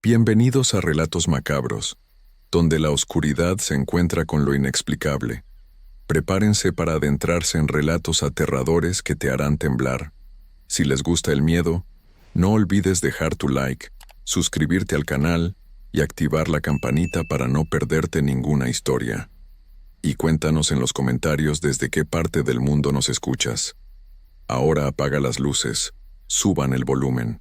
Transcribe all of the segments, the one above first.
Bienvenidos a Relatos Macabros, donde la oscuridad se encuentra con lo inexplicable. Prepárense para adentrarse en relatos aterradores que te harán temblar. Si les gusta el miedo, no olvides dejar tu like, suscribirte al canal y activar la campanita para no perderte ninguna historia. Y cuéntanos en los comentarios desde qué parte del mundo nos escuchas. Ahora apaga las luces, suban el volumen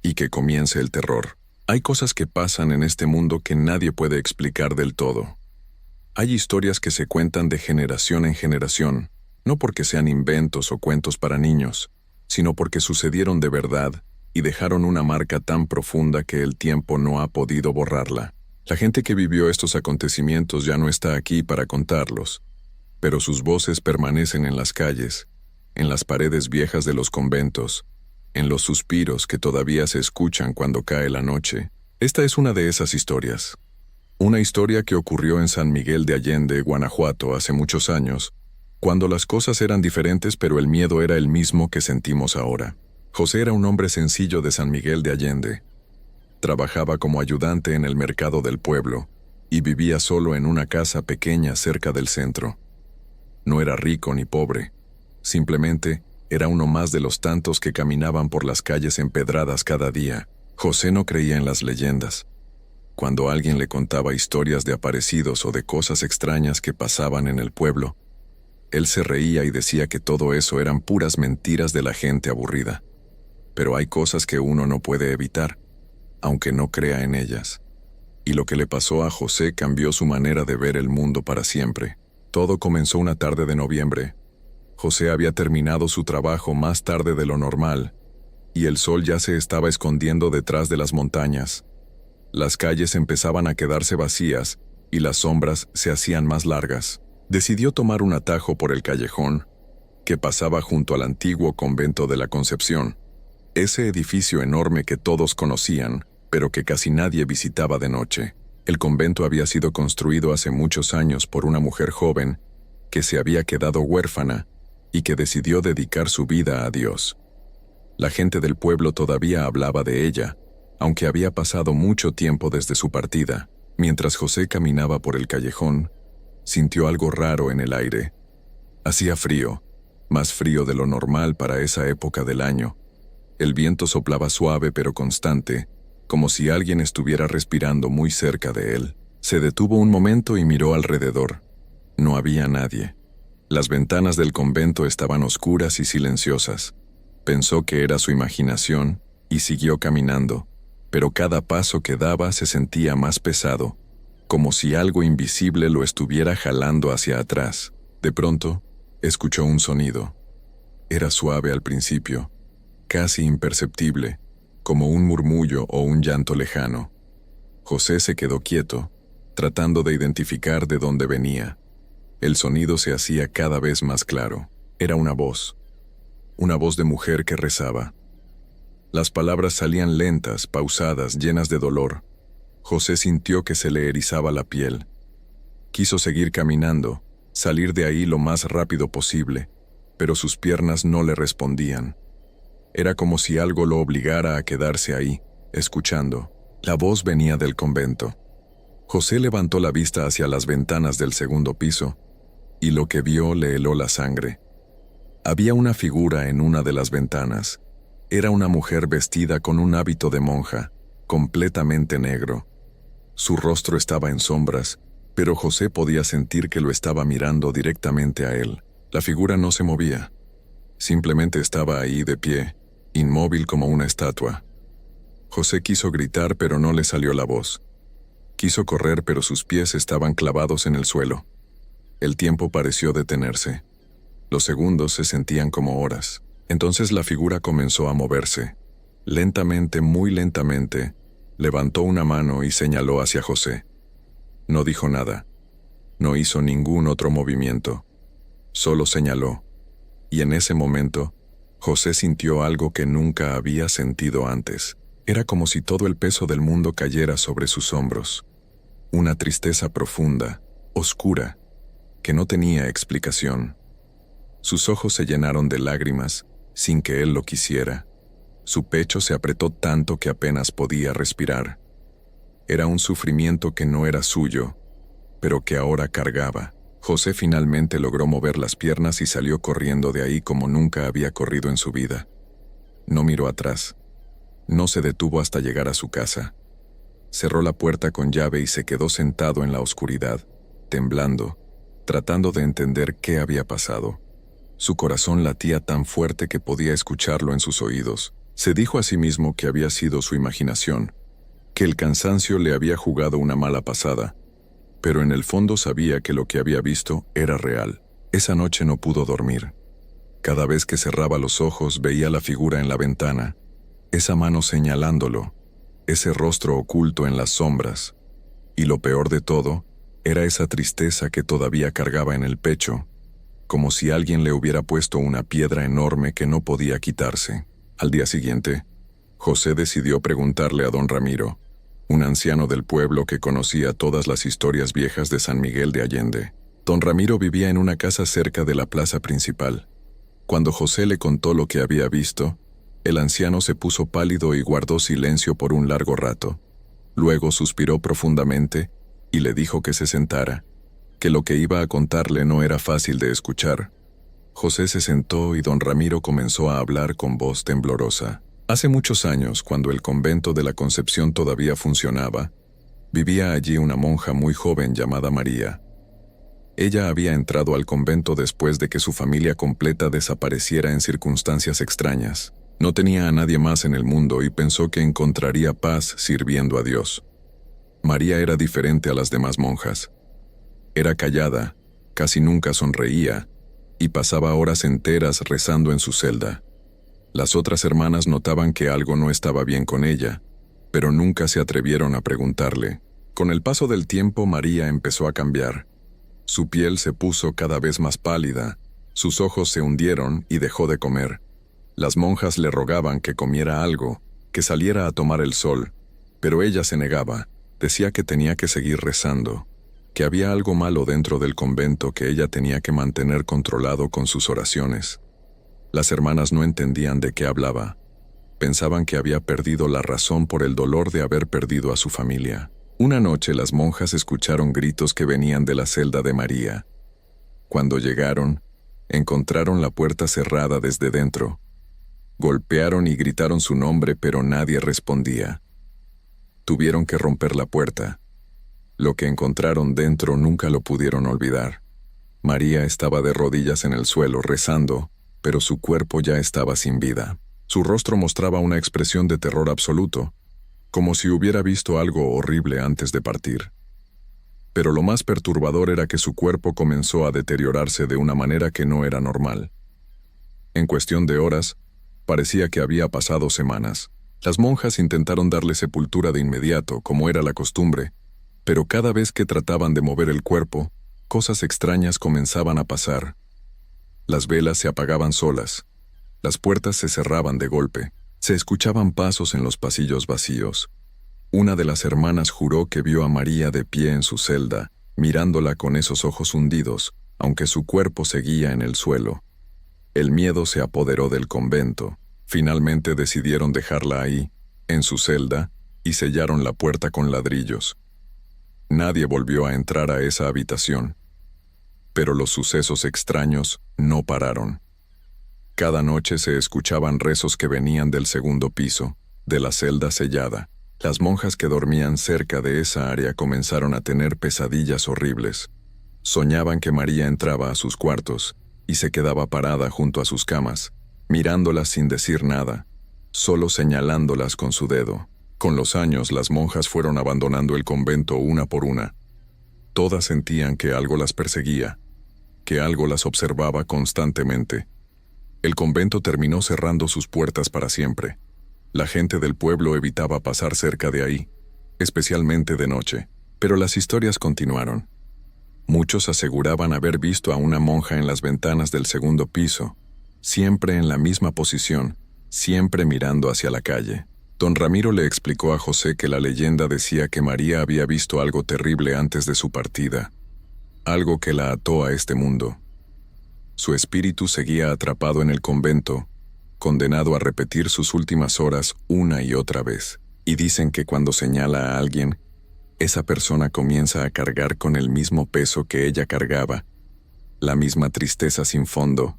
y que comience el terror. Hay cosas que pasan en este mundo que nadie puede explicar del todo. Hay historias que se cuentan de generación en generación, no porque sean inventos o cuentos para niños, sino porque sucedieron de verdad y dejaron una marca tan profunda que el tiempo no ha podido borrarla. La gente que vivió estos acontecimientos ya no está aquí para contarlos, pero sus voces permanecen en las calles, en las paredes viejas de los conventos, en los suspiros que todavía se escuchan cuando cae la noche. Esta es una de esas historias. Una historia que ocurrió en San Miguel de Allende, Guanajuato, hace muchos años, cuando las cosas eran diferentes pero el miedo era el mismo que sentimos ahora. José era un hombre sencillo de San Miguel de Allende. Trabajaba como ayudante en el mercado del pueblo y vivía solo en una casa pequeña cerca del centro. No era rico ni pobre, simplemente era uno más de los tantos que caminaban por las calles empedradas cada día. José no creía en las leyendas. Cuando alguien le contaba historias de aparecidos o de cosas extrañas que pasaban en el pueblo, él se reía y decía que todo eso eran puras mentiras de la gente aburrida. Pero hay cosas que uno no puede evitar, aunque no crea en ellas. Y lo que le pasó a José cambió su manera de ver el mundo para siempre. Todo comenzó una tarde de noviembre. José había terminado su trabajo más tarde de lo normal, y el sol ya se estaba escondiendo detrás de las montañas. Las calles empezaban a quedarse vacías, y las sombras se hacían más largas. Decidió tomar un atajo por el callejón, que pasaba junto al antiguo convento de la Concepción, ese edificio enorme que todos conocían, pero que casi nadie visitaba de noche. El convento había sido construido hace muchos años por una mujer joven, que se había quedado huérfana, y que decidió dedicar su vida a Dios. La gente del pueblo todavía hablaba de ella, aunque había pasado mucho tiempo desde su partida. Mientras José caminaba por el callejón, sintió algo raro en el aire. Hacía frío, más frío de lo normal para esa época del año. El viento soplaba suave pero constante, como si alguien estuviera respirando muy cerca de él. Se detuvo un momento y miró alrededor. No había nadie. Las ventanas del convento estaban oscuras y silenciosas. Pensó que era su imaginación y siguió caminando, pero cada paso que daba se sentía más pesado, como si algo invisible lo estuviera jalando hacia atrás. De pronto, escuchó un sonido. Era suave al principio, casi imperceptible, como un murmullo o un llanto lejano. José se quedó quieto, tratando de identificar de dónde venía. El sonido se hacía cada vez más claro. Era una voz de mujer que rezaba. Las palabras salían lentas, pausadas, llenas de dolor. José sintió que se le erizaba la piel. Quiso seguir caminando, salir de ahí lo más rápido posible, pero sus piernas no le respondían. Era como si algo lo obligara a quedarse ahí, escuchando. La voz venía del convento. José levantó la vista hacia las ventanas del segundo piso, y lo que vio le heló la sangre. Había una figura en una de las ventanas. Era una mujer vestida con un hábito de monja, completamente negro. Su rostro estaba en sombras, pero José podía sentir que lo estaba mirando directamente a él. La figura no se movía. Simplemente estaba ahí de pie, inmóvil como una estatua. José quiso gritar, pero no le salió la voz. Quiso correr, pero sus pies estaban clavados en el suelo. El tiempo pareció detenerse. Los segundos se sentían como horas. Entonces la figura comenzó a moverse. Lentamente, muy lentamente, levantó una mano y señaló hacia José. No dijo nada. No hizo ningún otro movimiento. Solo señaló. Y en ese momento, José sintió algo que nunca había sentido antes. Era como si todo el peso del mundo cayera sobre sus hombros. Una tristeza profunda, oscura, que no tenía explicación. Sus ojos se llenaron de lágrimas, sin que él lo quisiera. Su pecho se apretó tanto que apenas podía respirar. Era un sufrimiento que no era suyo, pero que ahora cargaba. José finalmente logró mover las piernas y salió corriendo de ahí como nunca había corrido en su vida. No miró atrás. No se detuvo hasta llegar a su casa. Cerró la puerta con llave y se quedó sentado en la oscuridad, temblando, tratando de entender qué había pasado. Su corazón latía tan fuerte que podía escucharlo en sus oídos. Se dijo a sí mismo que había sido su imaginación, que el cansancio le había jugado una mala pasada, pero en el fondo sabía que lo que había visto era real. Esa noche no pudo dormir. Cada vez que cerraba los ojos veía la figura en la ventana, esa mano señalándolo, ese rostro oculto en las sombras. Y lo peor de todo, era esa tristeza que todavía cargaba en el pecho, como si alguien le hubiera puesto una piedra enorme que no podía quitarse. Al día siguiente, José decidió preguntarle a don Ramiro, un anciano del pueblo que conocía todas las historias viejas de San Miguel de Allende. Don Ramiro vivía en una casa cerca de la plaza principal. Cuando José le contó lo que había visto, el anciano se puso pálido y guardó silencio por un largo rato. Luego suspiró profundamente y le dijo que se sentara, que lo que iba a contarle no era fácil de escuchar. José se sentó y don Ramiro comenzó a hablar con voz temblorosa. Hace muchos años, cuando el convento de la Concepción todavía funcionaba, vivía allí una monja muy joven llamada María. Ella había entrado al convento después de que su familia completa desapareciera en circunstancias extrañas. No tenía a nadie más en el mundo y pensó que encontraría paz sirviendo a Dios. María era diferente a las demás monjas. Era callada, casi nunca sonreía, y pasaba horas enteras rezando en su celda. Las otras hermanas notaban que algo no estaba bien con ella, pero nunca se atrevieron a preguntarle. Con el paso del tiempo, María empezó a cambiar. Su piel se puso cada vez más pálida, sus ojos se hundieron y dejó de comer. Las monjas le rogaban que comiera algo, que saliera a tomar el sol, pero ella se negaba, decía que tenía que seguir rezando, que había algo malo dentro del convento que ella tenía que mantener controlado con sus oraciones. Las hermanas no entendían de qué hablaba. Pensaban que había perdido la razón por el dolor de haber perdido a su familia. Una noche las monjas escucharon gritos que venían de la celda de María. Cuando llegaron, encontraron la puerta cerrada desde dentro. Golpearon y gritaron su nombre, pero nadie respondía. Tuvieron que romper la puerta. Lo que encontraron dentro nunca lo pudieron olvidar. María estaba de rodillas en el suelo rezando, pero su cuerpo ya estaba sin vida. Su rostro mostraba una expresión de terror absoluto, como si hubiera visto algo horrible antes de partir. Pero lo más perturbador era que su cuerpo comenzó a deteriorarse de una manera que no era normal. En cuestión de horas, parecía que había pasado semanas. Las monjas intentaron darle sepultura de inmediato, como era la costumbre, pero cada vez que trataban de mover el cuerpo, cosas extrañas comenzaban a pasar. Las velas se apagaban solas, las puertas se cerraban de golpe, se escuchaban pasos en los pasillos vacíos. Una de las hermanas juró que vio a María de pie en su celda, mirándola con esos ojos hundidos, aunque su cuerpo seguía en el suelo. El miedo se apoderó del convento. Finalmente decidieron dejarla ahí, en su celda, y sellaron la puerta con ladrillos. Nadie volvió a entrar a esa habitación. Pero los sucesos extraños no pararon. Cada noche se escuchaban rezos que venían del segundo piso, de la celda sellada. Las monjas que dormían cerca de esa área comenzaron a tener pesadillas horribles. Soñaban que María entraba a sus cuartos y se quedaba parada junto a sus camas, mirándolas sin decir nada, solo señalándolas con su dedo. Con los años, las monjas fueron abandonando el convento una por una. Todas sentían que algo las perseguía, que algo las observaba constantemente. El convento terminó cerrando sus puertas para siempre. La gente del pueblo evitaba pasar cerca de ahí, especialmente de noche, pero las historias continuaron. Muchos aseguraban haber visto a una monja en las ventanas del segundo piso, siempre en la misma posición, siempre mirando hacia la calle. Don Ramiro le explicó a José que la leyenda decía que María había visto algo terrible antes de su partida, algo que la ató a este mundo. Su espíritu seguía atrapado en el convento, condenado a repetir sus últimas horas una y otra vez. Y dicen que cuando señala a alguien, esa persona comienza a cargar con el mismo peso que ella cargaba, la misma tristeza sin fondo,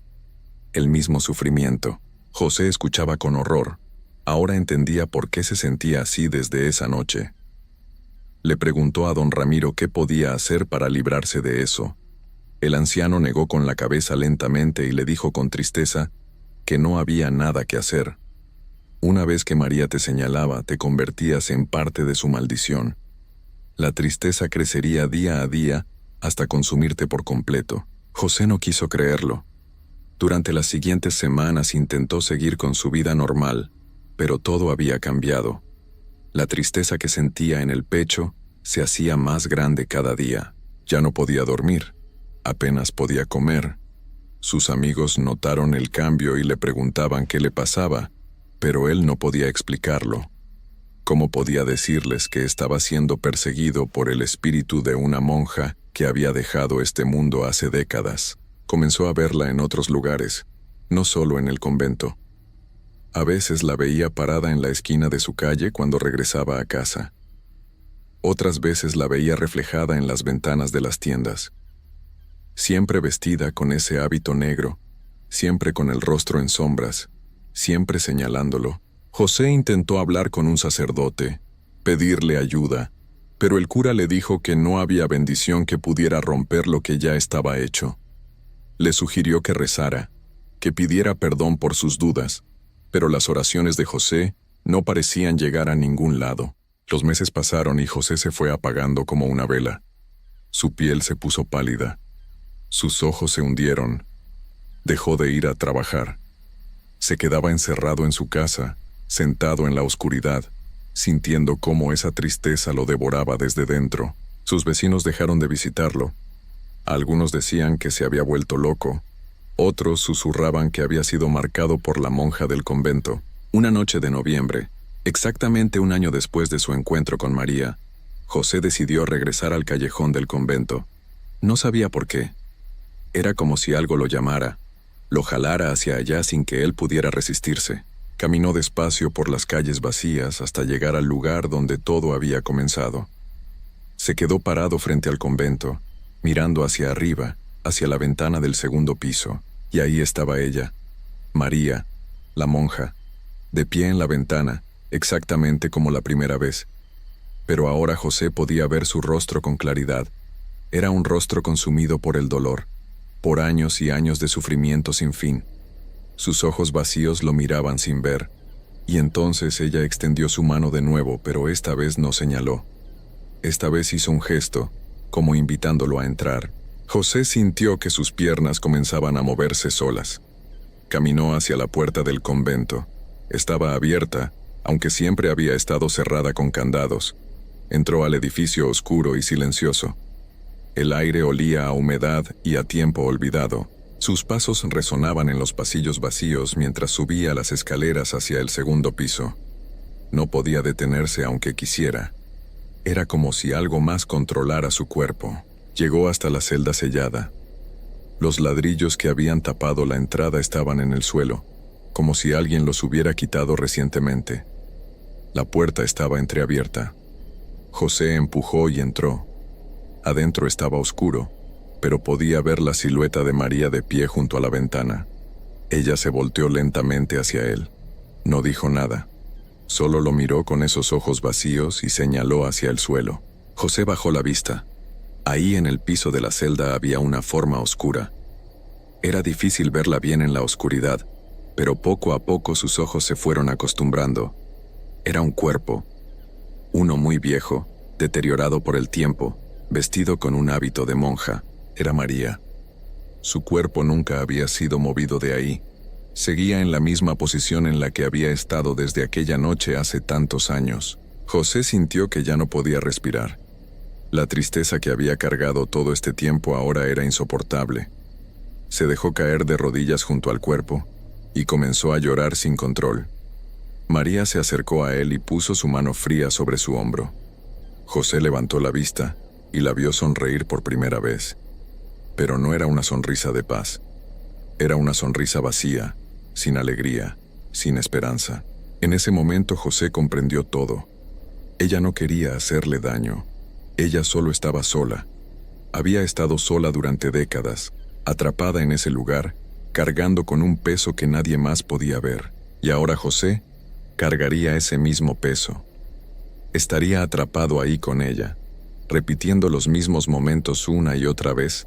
el mismo sufrimiento. José escuchaba con horror. Ahora entendía por qué se sentía así desde esa noche. Le preguntó a don Ramiro qué podía hacer para librarse de eso. El anciano negó con la cabeza lentamente y le dijo con tristeza que no había nada que hacer. Una vez que María te señalaba, te convertías en parte de su maldición. La tristeza crecería día a día hasta consumirte por completo. José no quiso creerlo. Durante las siguientes semanas intentó seguir con su vida normal, pero todo había cambiado. La tristeza que sentía en el pecho se hacía más grande cada día. Ya no podía dormir, apenas podía comer. Sus amigos notaron el cambio y le preguntaban qué le pasaba, pero él no podía explicarlo. ¿Cómo podía decirles que estaba siendo perseguido por el espíritu de una monja que había dejado este mundo hace décadas? Comenzó a verla en otros lugares, no solo en el convento. A veces la veía parada en la esquina de su calle cuando regresaba a casa. Otras veces la veía reflejada en las ventanas de las tiendas. Siempre vestida con ese hábito negro, siempre con el rostro en sombras, siempre señalándolo. José intentó hablar con un sacerdote, pedirle ayuda, pero el cura le dijo que no había bendición que pudiera romper lo que ya estaba hecho. Le sugirió que rezara, que pidiera perdón por sus dudas, pero las oraciones de José no parecían llegar a ningún lado. Los meses pasaron y José se fue apagando como una vela. Su piel se puso pálida. Sus ojos se hundieron. Dejó de ir a trabajar. Se quedaba encerrado en su casa, sentado en la oscuridad, sintiendo cómo esa tristeza lo devoraba desde dentro. Sus vecinos dejaron de visitarlo. Algunos decían que se había vuelto loco. Otros susurraban que había sido marcado por la monja del convento. Una noche de noviembre, exactamente un año después de su encuentro con María, José decidió regresar al callejón del convento. No sabía por qué. Era como si algo lo llamara, lo jalara hacia allá sin que él pudiera resistirse. Caminó despacio por las calles vacías hasta llegar al lugar donde todo había comenzado. Se quedó parado frente al convento, mirando hacia arriba, hacia la ventana del segundo piso, y ahí estaba ella, María, la monja, de pie en la ventana, exactamente como la primera vez. Pero ahora José podía ver su rostro con claridad. Era un rostro consumido por el dolor, por años y años de sufrimiento sin fin. Sus ojos vacíos lo miraban sin ver, y entonces ella extendió su mano de nuevo, pero esta vez no señaló. Esta vez hizo un gesto, como invitándolo a entrar. José sintió que sus piernas comenzaban a moverse solas. Caminó hacia la puerta del convento. Estaba abierta, aunque siempre había estado cerrada con candados. Entró al edificio oscuro y silencioso. El aire olía a humedad y a tiempo olvidado. Sus pasos resonaban en los pasillos vacíos mientras subía las escaleras hacia el segundo piso. No podía detenerse aunque quisiera. Era como si algo más controlara su cuerpo. Llegó hasta la celda sellada. Los ladrillos que habían tapado la entrada estaban en el suelo, como si alguien los hubiera quitado recientemente. La puerta estaba entreabierta. José empujó y entró. Adentro estaba oscuro, pero podía ver la silueta de María de pie junto a la ventana. Ella se volteó lentamente hacia él. No dijo nada. Solo lo miró con esos ojos vacíos y señaló hacia el suelo. José bajó la vista. Ahí en el piso de la celda había una forma oscura. Era difícil verla bien en la oscuridad, pero poco a poco sus ojos se fueron acostumbrando. Era un cuerpo. Uno muy viejo, deteriorado por el tiempo, vestido con un hábito de monja. Era María. Su cuerpo nunca había sido movido de ahí. Seguía en la misma posición en la que había estado desde aquella noche hace tantos años. José sintió que ya no podía respirar. La tristeza que había cargado todo este tiempo ahora era insoportable. Se dejó caer de rodillas junto al cuerpo y comenzó a llorar sin control. María se acercó a él y puso su mano fría sobre su hombro. José levantó la vista y la vio sonreír por primera vez. Pero no era una sonrisa de paz. Era una sonrisa vacía, sin alegría, sin esperanza. En ese momento José comprendió todo. Ella no quería hacerle daño. Ella solo estaba sola. Había estado sola durante décadas, atrapada en ese lugar, cargando con un peso que nadie más podía ver. Y ahora José cargaría ese mismo peso. Estaría atrapado ahí con ella, repitiendo los mismos momentos una y otra vez,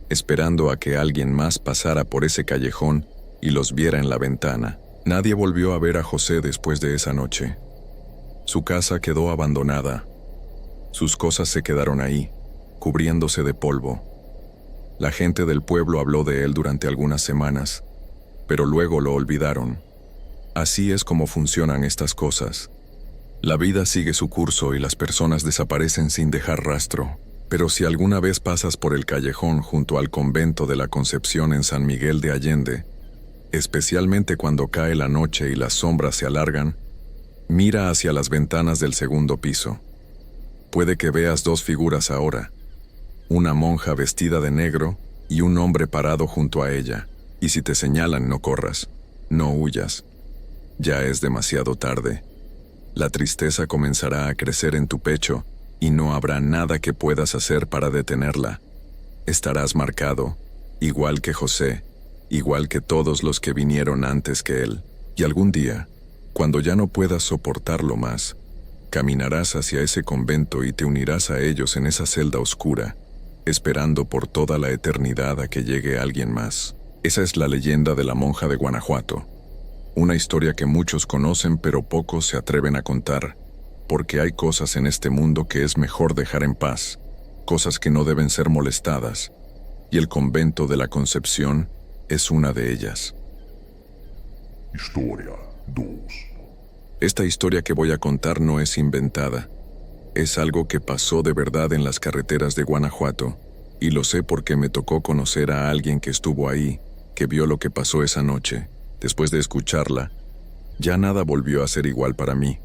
esperando a que alguien más pasara por ese callejón y los viera en la ventana. Nadie volvió a ver a José después de esa noche. Su casa quedó abandonada. Sus cosas se quedaron ahí, cubriéndose de polvo. La gente del pueblo habló de él durante algunas semanas, pero luego lo olvidaron. Así es como funcionan estas cosas. La vida sigue su curso y las personas desaparecen sin dejar rastro. Pero si alguna vez pasas por el callejón junto al convento de la Concepción en San Miguel de Allende, especialmente cuando cae la noche y las sombras se alargan, mira hacia las ventanas del segundo piso. Puede que veas dos figuras ahora, una monja vestida de negro y un hombre parado junto a ella. Y si te señalan, no corras, no huyas. Ya es demasiado tarde. La tristeza comenzará a crecer en tu pecho y no habrá nada que puedas hacer para detenerla. Estarás marcado, igual que José, igual que todos los que vinieron antes que él. Y algún día, cuando ya no puedas soportarlo más, caminarás hacia ese convento y te unirás a ellos en esa celda oscura, esperando por toda la eternidad a que llegue alguien más. Esa es la leyenda de la monja de Guanajuato. Una historia que muchos conocen pero pocos se atreven a contar, porque hay cosas en este mundo que es mejor dejar en paz, cosas que no deben ser molestadas, y el convento de la Concepción es una de ellas. Historia 2. Esta historia que voy a contar no es inventada. Es algo que pasó de verdad en las carreteras de Guanajuato, y lo sé porque me tocó conocer a alguien que estuvo ahí, que vio lo que pasó esa noche. Después de escucharla, ya nada volvió a ser igual para mí.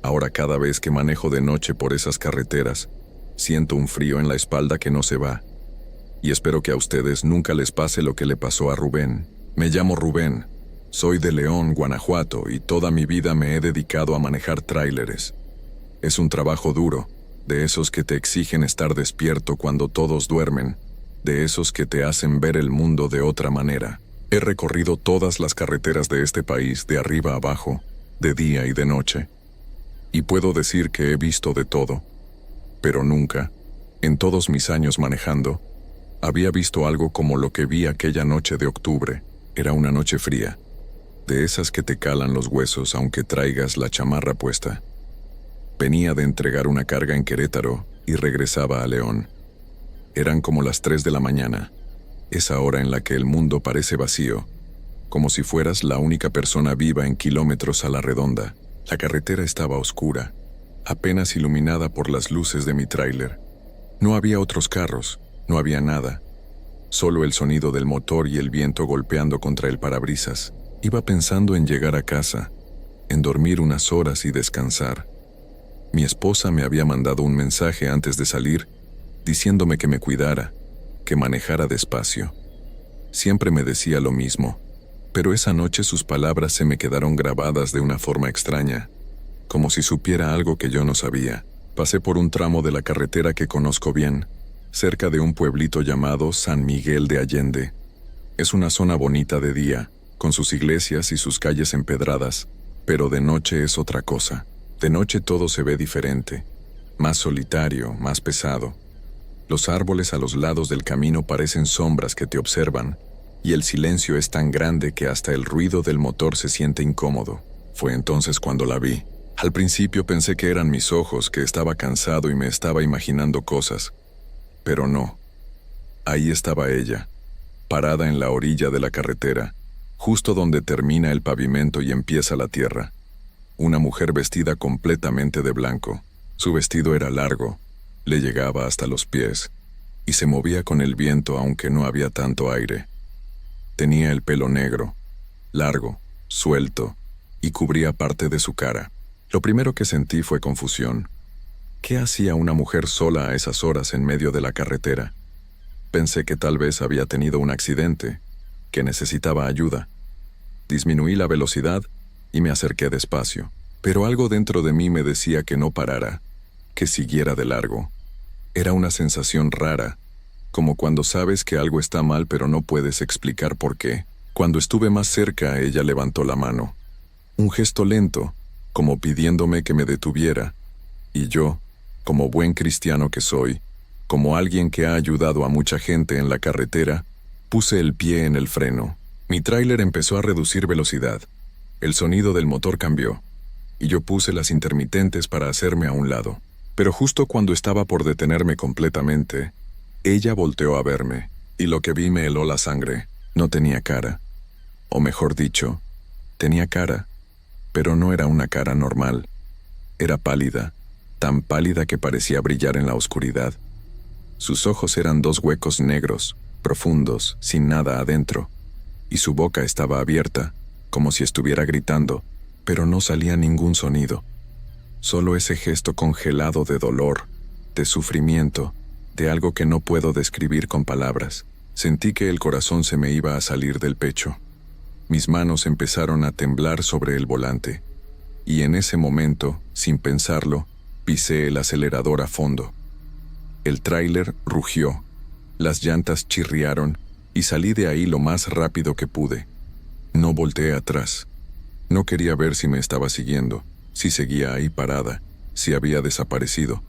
Ahora cada vez que manejo de noche por esas carreteras, siento un frío en la espalda que no se va. Y espero que a ustedes nunca les pase lo que le pasó a Rubén. Me llamo Rubén, soy de León, Guanajuato, y toda mi vida me he dedicado a manejar tráileres. Es un trabajo duro, de esos que te exigen estar despierto cuando todos duermen, de esos que te hacen ver el mundo de otra manera. He recorrido todas las carreteras de este país, de arriba a abajo, de día y de noche. Y puedo decir que he visto de todo. Pero nunca, en todos mis años manejando, había visto algo como lo que vi aquella noche de octubre. Era una noche fría, de esas que te calan los huesos aunque traigas la chamarra puesta. Venía de entregar una carga en Querétaro y regresaba a León. Eran como las 3 de la mañana. Esa hora en la que el mundo parece vacío, como si fueras la única persona viva en kilómetros a la redonda. La carretera estaba oscura, apenas iluminada por las luces de mi tráiler. No había otros carros, no había nada. Solo el sonido del motor y el viento golpeando contra el parabrisas. Iba pensando en llegar a casa, en dormir unas horas y descansar. Mi esposa me había mandado un mensaje antes de salir, diciéndome que me cuidara, que manejara despacio. Siempre me decía lo mismo, pero esa noche sus palabras se me quedaron grabadas de una forma extraña, como si supiera algo que yo no sabía. Pasé por un tramo de la carretera que conozco bien, cerca de un pueblito llamado San Miguel de Allende. Es una zona bonita de día, con sus iglesias y sus calles empedradas, pero de noche es otra cosa. De noche todo se ve diferente, más solitario, más pesado. Los árboles a los lados del camino parecen sombras que te observan, y el silencio es tan grande que hasta el ruido del motor se siente incómodo. Fue entonces cuando la vi. Al principio pensé que eran mis ojos, que estaba cansado y me estaba imaginando cosas. Pero no. Ahí estaba ella, parada en la orilla de la carretera, justo donde termina el pavimento y empieza la tierra. Una mujer vestida completamente de blanco. Su vestido era largo, le llegaba hasta los pies, y se movía con el viento aunque no había tanto aire. Tenía el pelo negro, largo, suelto, y cubría parte de su cara. Lo primero que sentí fue confusión. ¿Qué hacía una mujer sola a esas horas en medio de la carretera? Pensé que tal vez había tenido un accidente, que necesitaba ayuda. Disminuí la velocidad y me acerqué despacio, pero algo dentro de mí me decía que no parara, que siguiera de largo. Era una sensación rara, como cuando sabes que algo está mal pero no puedes explicar por qué. Cuando estuve más cerca, ella levantó la mano. Un gesto lento, como pidiéndome que me detuviera, y yo, como buen cristiano que soy, como alguien que ha ayudado a mucha gente en la carretera, puse el pie en el freno. Mi tráiler empezó a reducir velocidad. El sonido del motor cambió, y yo puse las intermitentes para hacerme a un lado. Pero justo cuando estaba por detenerme completamente, ella volteó a verme, y lo que vi me heló la sangre. No tenía cara. O mejor dicho, tenía cara, pero no era una cara normal. Era pálida, tan pálida que parecía brillar en la oscuridad. Sus ojos eran dos huecos negros, profundos, sin nada adentro, y su boca estaba abierta, como si estuviera gritando, pero no salía ningún sonido. Solo ese gesto congelado de dolor, de sufrimiento, de algo que no puedo describir con palabras. Sentí que el corazón se me iba a salir del pecho. Mis manos empezaron a temblar sobre el volante, y en ese momento, sin pensarlo, pisé el acelerador a fondo. El tráiler rugió, las llantas chirriaron, y salí de ahí lo más rápido que pude. No volteé atrás. No quería ver si me estaba siguiendo, si seguía ahí parada, si había desaparecido.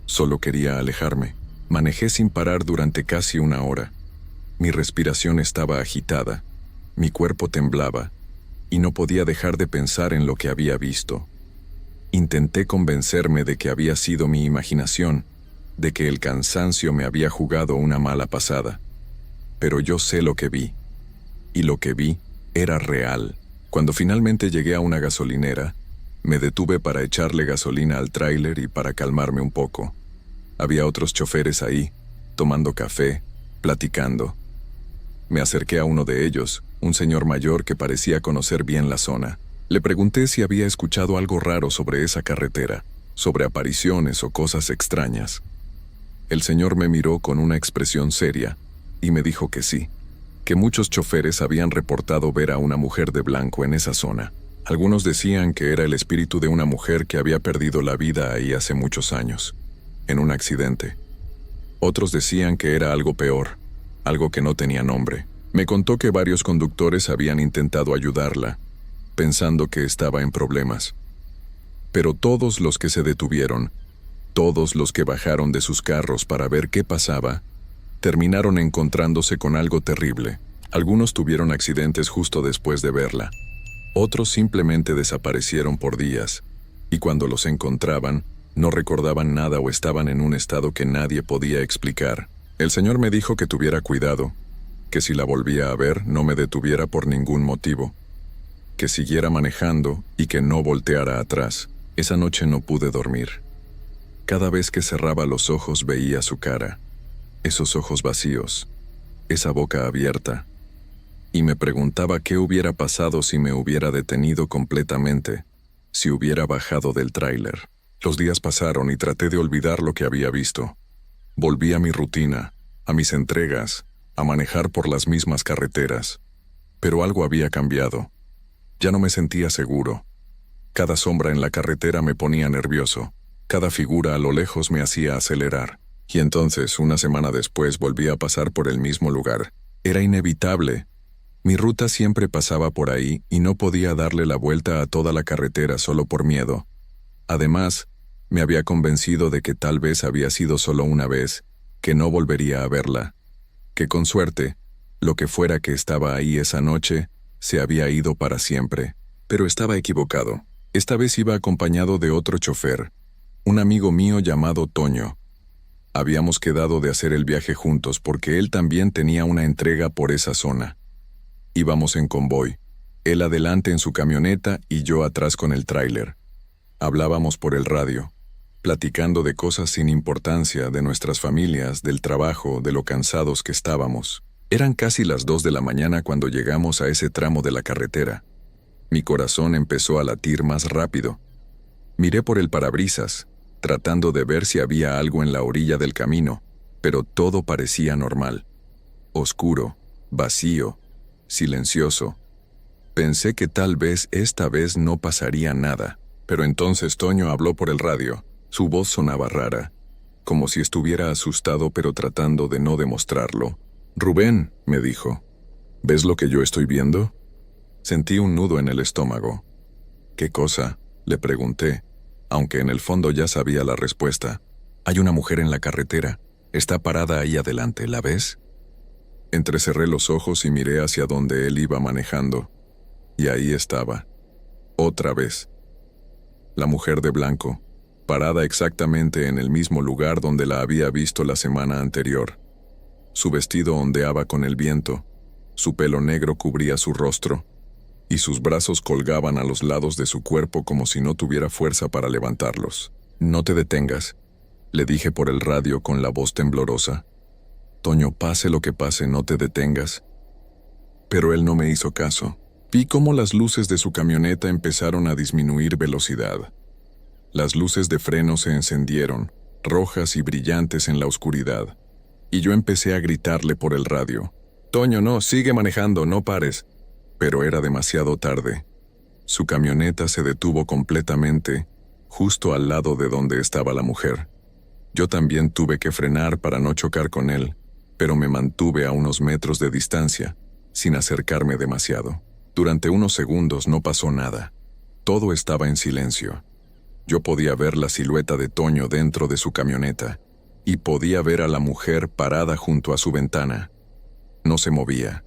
Solo quería alejarme. Manejé sin parar durante casi una hora. Mi respiración estaba agitada, mi cuerpo temblaba, y no podía dejar de pensar en lo que había visto. Intenté convencerme de que había sido mi imaginación, de que el cansancio me había jugado una mala pasada. Pero yo sé lo que vi, y lo que vi era real. Cuando finalmente llegué a una gasolinera, me detuve para echarle gasolina al tráiler y para calmarme un poco. Había otros choferes ahí, tomando café, platicando. Me acerqué a uno de ellos, un señor mayor que parecía conocer bien la zona. Le pregunté si había escuchado algo raro sobre esa carretera, sobre apariciones o cosas extrañas. El señor me miró con una expresión seria y me dijo que sí, que muchos choferes habían reportado ver a una mujer de blanco en esa zona. Algunos decían que era el espíritu de una mujer que había perdido la vida ahí hace muchos años, en un accidente. Otros decían que era algo peor, algo que no tenía nombre. Me contó que varios conductores habían intentado ayudarla, pensando que estaba en problemas. Pero todos los que se detuvieron, todos los que bajaron de sus carros para ver qué pasaba, terminaron encontrándose con algo terrible. Algunos tuvieron accidentes justo después de verla. Otros simplemente desaparecieron por días, y cuando los encontraban, no recordaban nada o estaban en un estado que nadie podía explicar. El señor me dijo que tuviera cuidado, que si la volvía a ver no me detuviera por ningún motivo, que siguiera manejando y que no volteara atrás. Esa noche no pude dormir. Cada vez que cerraba los ojos veía su cara, esos ojos vacíos, esa boca abierta, y me preguntaba qué hubiera pasado si me hubiera detenido completamente, si hubiera bajado del tráiler. Los días pasaron y traté de olvidar lo que había visto. Volví a mi rutina, a mis entregas, a manejar por las mismas carreteras. Pero algo había cambiado. Ya no me sentía seguro. Cada sombra en la carretera me ponía nervioso. Cada figura a lo lejos me hacía acelerar. Y entonces, una semana después, volví a pasar por el mismo lugar. Era inevitable. Mi ruta siempre pasaba por ahí y no podía darle la vuelta a toda la carretera solo por miedo. Además, me había convencido de que tal vez había sido solo una vez, que no volvería a verla, que con suerte, lo que fuera que estaba ahí esa noche, se había ido para siempre. Pero estaba equivocado. Esta vez iba acompañado de otro chofer, un amigo mío llamado Toño. Habíamos quedado de hacer el viaje juntos porque él también tenía una entrega por esa zona. Íbamos en convoy, él adelante en su camioneta y yo atrás con el tráiler. Hablábamos por el radio, platicando de cosas sin importancia, de nuestras familias, del trabajo, de lo cansados que estábamos. Eran casi las 2 de la mañana cuando llegamos a ese tramo de la carretera. Mi corazón empezó a latir más rápido. Miré por el parabrisas, tratando de ver si había algo en la orilla del camino, pero todo parecía normal. Oscuro, vacío, silencioso. Pensé que tal vez esta vez no pasaría nada, pero entonces Toño habló por el radio. Su voz sonaba rara, como si estuviera asustado pero tratando de no demostrarlo. «Rubén», me dijo, «¿ves lo que yo estoy viendo?» Sentí un nudo en el estómago. «¿Qué cosa?», le pregunté, aunque en el fondo ya sabía la respuesta. «Hay una mujer en la carretera. Está parada ahí adelante, ¿la ves?». Entrecerré los ojos y miré hacia donde él iba manejando. Y ahí estaba. Otra vez. La mujer de blanco, parada exactamente en el mismo lugar donde la había visto la semana anterior. Su vestido ondeaba con el viento, su pelo negro cubría su rostro, y sus brazos colgaban a los lados de su cuerpo como si no tuviera fuerza para levantarlos. «No te detengas», le dije por el radio con la voz temblorosa. «Toño, pase lo que pase, no te detengas». Pero él no me hizo caso. Vi cómo las luces de su camioneta empezaron a disminuir velocidad. Las luces de freno se encendieron, rojas y brillantes en la oscuridad, y yo empecé a gritarle por el radio. «Toño, no, sigue manejando, no pares». Pero era demasiado tarde. Su camioneta se detuvo completamente, justo al lado de donde estaba la mujer. Yo también tuve que frenar para no chocar con él, pero me mantuve a unos metros de distancia, sin acercarme demasiado. Durante unos segundos no pasó nada. Todo estaba en silencio. Yo podía ver la silueta de Toño dentro de su camioneta, y podía ver a la mujer parada junto a su ventana. No se movía,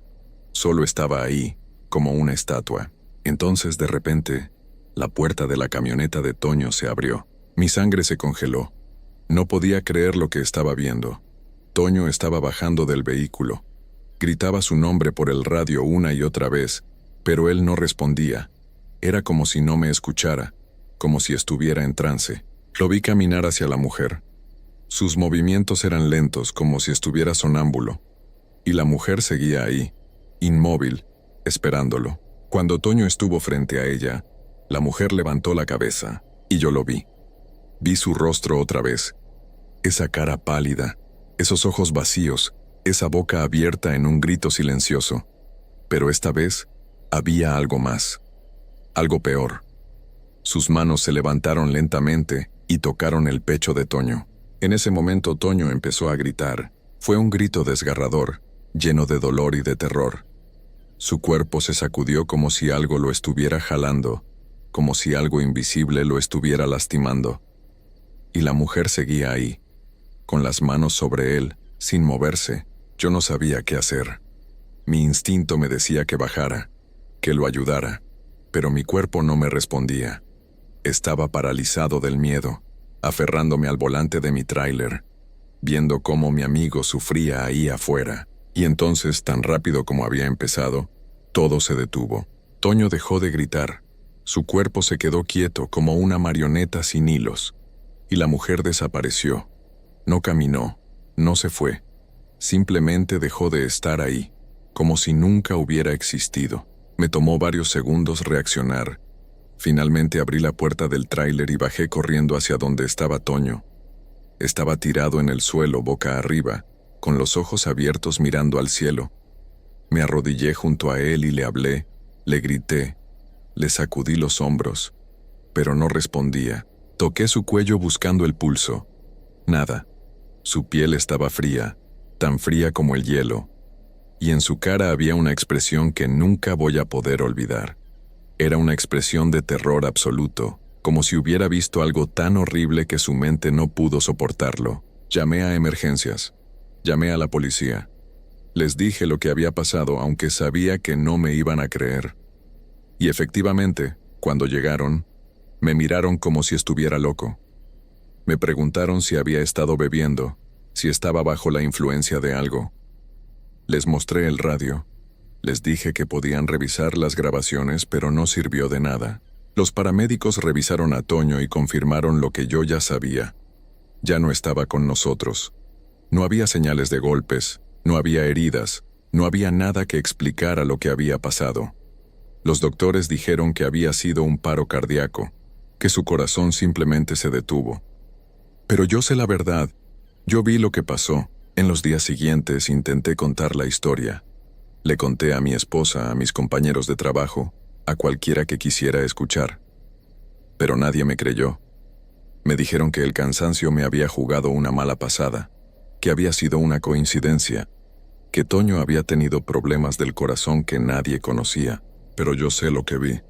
solo estaba ahí, como una estatua. Entonces, de repente, la puerta de la camioneta de Toño se abrió. Mi sangre se congeló. No podía creer lo que estaba viendo. Toño estaba bajando del vehículo. Gritaba su nombre por el radio una y otra vez, pero él no respondía. Era como si no me escuchara, como si estuviera en trance. Lo vi caminar hacia la mujer. Sus movimientos eran lentos, como si estuviera sonámbulo. Y la mujer seguía ahí, inmóvil, esperándolo. Cuando Toño estuvo frente a ella, la mujer levantó la cabeza, y yo lo vi. Vi su rostro otra vez. Esa cara pálida, esos ojos vacíos, esa boca abierta en un grito silencioso. Pero esta vez, había algo más. Algo peor. Sus manos se levantaron lentamente y tocaron el pecho de Toño. En ese momento Toño empezó a gritar. Fue un grito desgarrador, lleno de dolor y de terror. Su cuerpo se sacudió como si algo lo estuviera jalando, como si algo invisible lo estuviera lastimando. Y la mujer seguía ahí, con las manos sobre él, sin moverse. Yo no sabía qué hacer. Mi instinto me decía que bajara, que lo ayudara, pero mi cuerpo no me respondía. Estaba paralizado del miedo, aferrándome al volante de mi tráiler, viendo cómo mi amigo sufría ahí afuera. Y entonces, tan rápido como había empezado, todo se detuvo. Toño dejó de gritar. Su cuerpo se quedó quieto como una marioneta sin hilos. Y la mujer desapareció. No caminó, no se fue. Simplemente dejó de estar ahí, como si nunca hubiera existido. Me tomó varios segundos reaccionar. Finalmente abrí la puerta del tráiler y bajé corriendo hacia donde estaba Toño. Estaba tirado en el suelo boca arriba, con los ojos abiertos mirando al cielo. Me arrodillé junto a él y le hablé, le grité, le sacudí los hombros, pero no respondía. Toqué su cuello buscando el pulso. Nada. Su piel estaba fría, tan fría como el hielo, y en su cara había una expresión que nunca voy a poder olvidar. Era una expresión de terror absoluto, como si hubiera visto algo tan horrible que su mente no pudo soportarlo. Llamé a emergencias. Llamé a la policía. Les dije lo que había pasado, aunque sabía que no me iban a creer. Y efectivamente, cuando llegaron, me miraron como si estuviera loco. Me preguntaron si había estado bebiendo, si estaba bajo la influencia de algo. Les mostré el radio. Les dije que podían revisar las grabaciones, pero no sirvió de nada. Los paramédicos revisaron a Toño y confirmaron lo que yo ya sabía. Ya no estaba con nosotros. No había señales de golpes, no había heridas, no había nada que explicara lo que había pasado. Los doctores dijeron que había sido un paro cardíaco, que su corazón simplemente se detuvo. Pero yo sé la verdad. Yo vi lo que pasó. En los días siguientes intenté contar la historia. Le conté a mi esposa, a mis compañeros de trabajo, a cualquiera que quisiera escuchar. Pero nadie me creyó. Me dijeron que el cansancio me había jugado una mala pasada, que había sido una coincidencia, que Toño había tenido problemas del corazón que nadie conocía, pero yo sé lo que vi,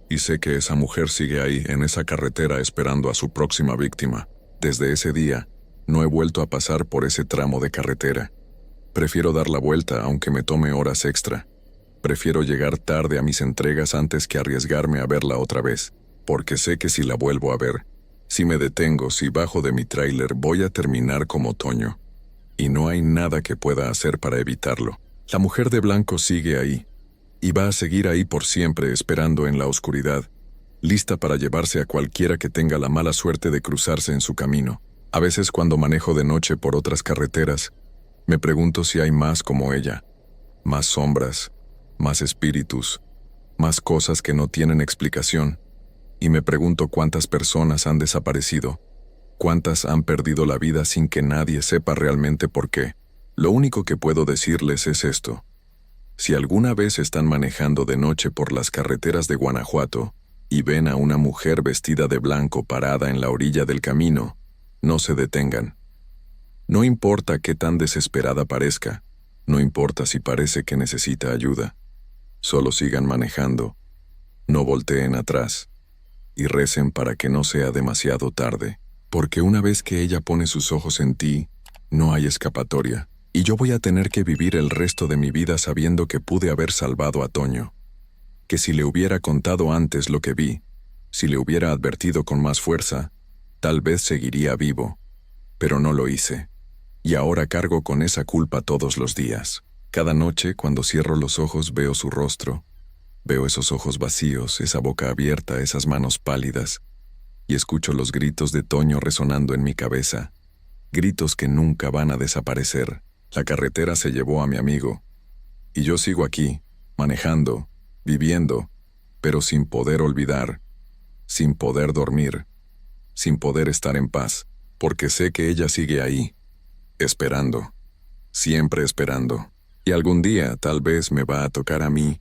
y sé que esa mujer sigue ahí en esa carretera esperando a su próxima víctima. Desde ese día, no he vuelto a pasar por ese tramo de carretera. Prefiero dar la vuelta aunque me tome horas extra. Prefiero llegar tarde a mis entregas antes que arriesgarme a verla otra vez, porque sé que si la vuelvo a ver, si me detengo, si bajo de mi tráiler, voy a terminar como Toño. Y no hay nada que pueda hacer para evitarlo. La mujer de blanco sigue ahí, y va a seguir ahí por siempre esperando en la oscuridad, lista para llevarse a cualquiera que tenga la mala suerte de cruzarse en su camino. A veces cuando manejo de noche por otras carreteras, me pregunto si hay más como ella, más sombras, más espíritus, más cosas que no tienen explicación, y me pregunto cuántas personas han desaparecido, cuántas han perdido la vida sin que nadie sepa realmente por qué. Lo único que puedo decirles es esto: si alguna vez están manejando de noche por las carreteras de Guanajuato y ven a una mujer vestida de blanco parada en la orilla del camino, no se detengan. No importa qué tan desesperada parezca, no importa si parece que necesita ayuda, solo sigan manejando, no volteen atrás, y recen para que no sea demasiado tarde, porque una vez que ella pone sus ojos en ti, no hay escapatoria, y yo voy a tener que vivir el resto de mi vida sabiendo que pude haber salvado a Toño, que si le hubiera contado antes lo que vi, si le hubiera advertido con más fuerza, tal vez seguiría vivo, pero no lo hice, y ahora cargo con esa culpa todos los días. Cada noche, cuando cierro los ojos, veo su rostro, veo esos ojos vacíos, esa boca abierta, esas manos pálidas, y escucho los gritos de Toño resonando en mi cabeza, gritos que nunca van a desaparecer. La carretera se llevó a mi amigo, y yo sigo aquí, manejando, viviendo, pero sin poder olvidar, sin poder dormir, sin poder estar en paz, porque sé que ella sigue ahí, esperando, siempre esperando, y algún día tal vez me va a tocar a mí